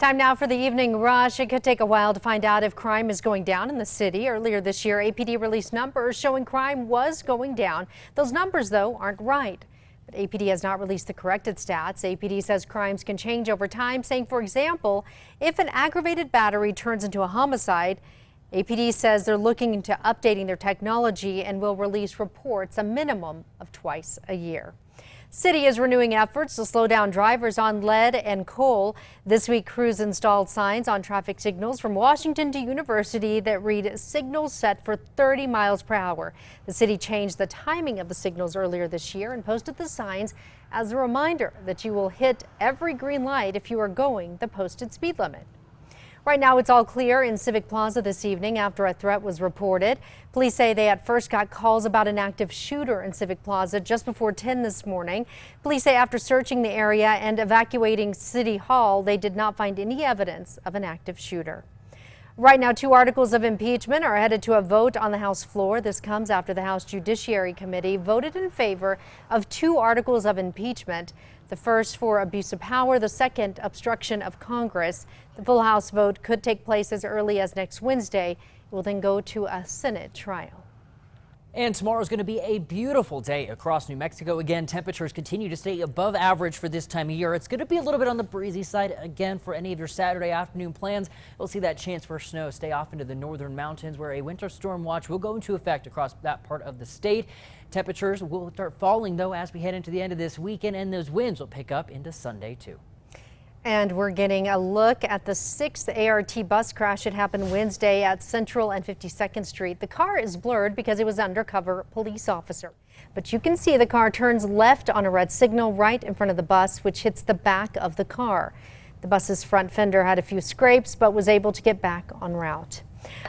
Time now for the evening rush. It could take a while to find out if crime is going down in the city. Earlier this year, APD released numbers showing crime was going down. Those numbers, though, aren't right. But APD has not released the corrected stats. APD says crimes can change over time, saying, for example, if an aggravated battery turns into a homicide, APD says they're looking into updating their technology and will release reports a minimum of twice a year. City is renewing efforts to slow down drivers on lead and coal. This week, crews installed signs on traffic signals from Washington to University that read signals set for 30 miles per hour. The city changed the timing of the signals earlier this year and posted the signs as a reminder that you will hit every green light if you are going the posted speed limit. Right now, it's all clear in Civic Plaza this evening after a threat was reported. Police say they at first got calls about an active shooter in Civic Plaza just before 10 this morning. Police say after searching the area and evacuating City Hall, they did not find any evidence of an active shooter. Right now, 2 articles of impeachment are headed to a vote on the House floor. This comes after the House Judiciary Committee voted in favor of 2 articles of impeachment. The first for abuse of power, the second obstruction of Congress. The full House vote could take place as early as next Wednesday. It will then go to a Senate trial. And tomorrow is going to be a beautiful day across New Mexico. Again, temperatures continue to stay above average for this time of year. It's going to be a little bit on the breezy side again for any of your Saturday afternoon plans. We'll see that chance for snow stay off into the northern mountains, where a winter storm watch will go into effect across that part of the state. Temperatures will start falling, though, as we head into the end of this weekend, and those winds will pick up into Sunday, too. And we're getting a look at the 6th ART bus crash. It happened Wednesday at Central and 52nd Street. The car is blurred because it was an undercover police officer. But you can see the car turns left on a red signal right in front of the bus, which hits the back of the car. The bus's front fender had a few scrapes, but was able to get back en route.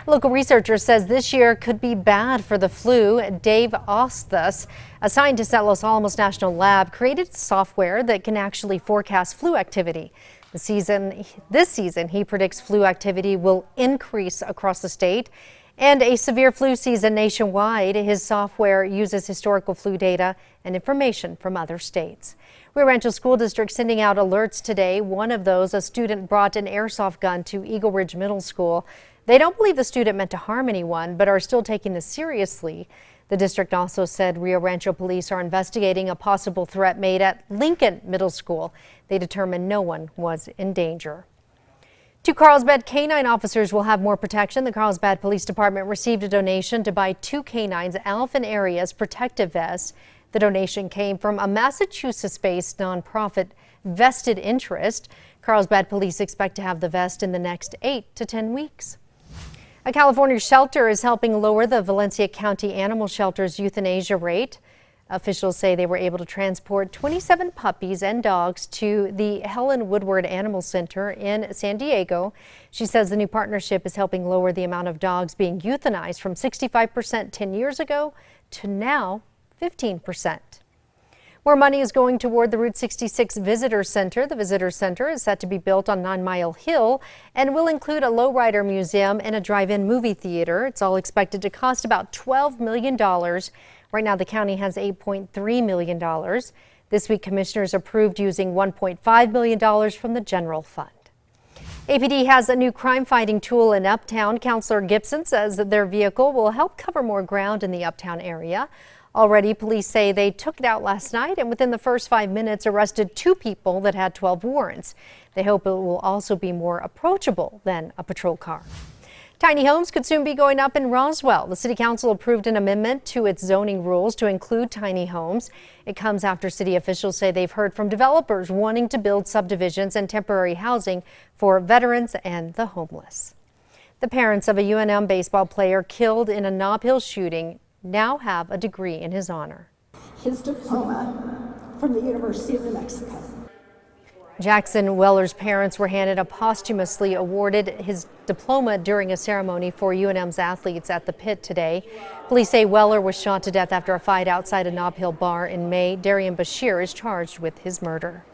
A local researcher says this year could be bad for the flu. Dave Osthus, a scientist at Los Alamos National Lab, created software that can actually forecast flu activity. This season, he predicts flu activity will increase across the state and a severe flu season nationwide. His software uses historical flu data and information from other states. Rio Rancho School District sending out alerts today. One of those, a student brought an airsoft gun to Eagle Ridge Middle School. They don't believe the student meant to harm anyone, but are still taking this seriously. The district also said Rio Rancho police are investigating a possible threat made at Lincoln Middle School. They determined no one was in danger. 2 Carlsbad canine officers will have more protection. The Carlsbad Police Department received a donation to buy 2 canines Alphen Areas protective vests. The donation came from a Massachusetts-based nonprofit Vested Interest. Carlsbad police expect to have the vest in the next 8 to 10 weeks. A California shelter is helping lower the Valencia County Animal Shelter's euthanasia rate. Officials say they were able to transport 27 puppies and dogs to the Helen Woodward Animal Center in San Diego. She says the new partnership is helping lower the amount of dogs being euthanized from 65% 10 years ago to now 15%. More money is going toward the Route 66 Visitor Center. The Visitor Center is set to be built on 9 Mile Hill and will include a lowrider museum and a drive-in movie theater. It's all expected to cost about $12 million. Right now, the county has $8.3 million. This week, commissioners approved using $1.5 million from the general fund. APD has a new crime-fighting tool in Uptown. Counselor Gibson says that their vehicle will help cover more ground in the Uptown area. Already, police say they took it out last night and within the first 5 minutes arrested 2 people that had 12 warrants. They hope it will also be more approachable than a patrol car. Tiny homes could soon be going up in Roswell. The City Council approved an amendment to its zoning rules to include tiny homes. It comes after city officials say they've heard from developers wanting to build subdivisions and temporary housing for veterans and the homeless. The parents of a UNM baseball player killed in a Nob Hill shooting now have a degree in his honor. His diploma from the University of New Mexico. Jackson Weller's parents were handed a posthumously awarded his diploma during a ceremony for UNM's athletes at the pit today. Police say Weller was shot to death after a fight outside a Nob Hill bar in May. Darian Bashir is charged with his murder.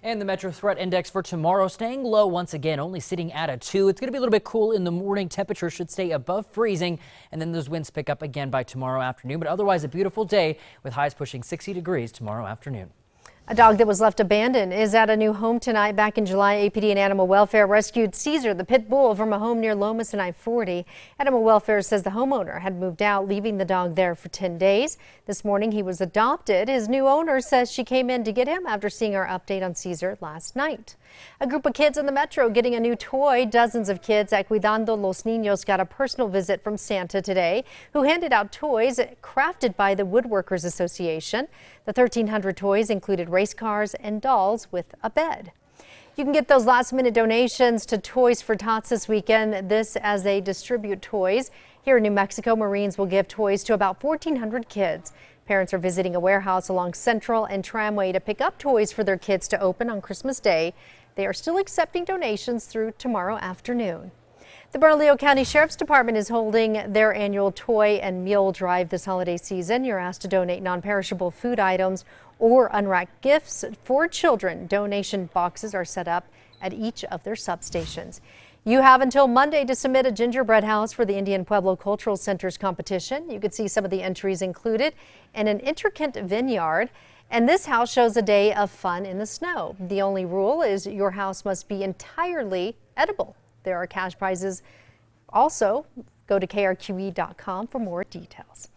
And the Metro Threat Index for tomorrow staying low once again, only sitting at a 2. It's going to be a little bit cool in the morning. Temperatures should stay above freezing, and then those winds pick up again by tomorrow afternoon. But otherwise, a beautiful day with highs pushing 60 degrees tomorrow afternoon. A dog that was left abandoned is at a new home tonight. Back in July, APD and Animal Welfare rescued Caesar, the pit bull, from a home near Lomas and I-40. Animal Welfare says the homeowner had moved out, leaving the dog there for 10 days. This morning, he was adopted. His new owner says she came in to get him after seeing our update on Caesar last night. A group of kids in the metro getting a new toy. Dozens of kids at Cuidando los Niños got a personal visit from Santa today, who handed out toys crafted by the Woodworkers Association. The 1,300 toys included race cars and dolls with a bed. You can get those last-minute donations to Toys for Tots this weekend. This as they distribute toys. Here in New Mexico, Marines will give toys to about 1,400 kids. Parents are visiting a warehouse along Central and Tramway to pick up toys for their kids to open on Christmas Day. They are still accepting donations through tomorrow afternoon. The Bernalillo County Sheriff's Department is holding their annual Toy and Meal Drive this holiday season. You're asked to donate non-perishable food items or unwrapped gifts for children. Donation boxes are set up at each of their substations. You have until Monday to submit a gingerbread house for the Indian Pueblo Cultural Center's competition. You can see some of the entries included in an intricate vineyard. And this house shows a day of fun in the snow. The only rule is your house must be entirely edible. There are cash prizes. Also, go to krqe.com for more details.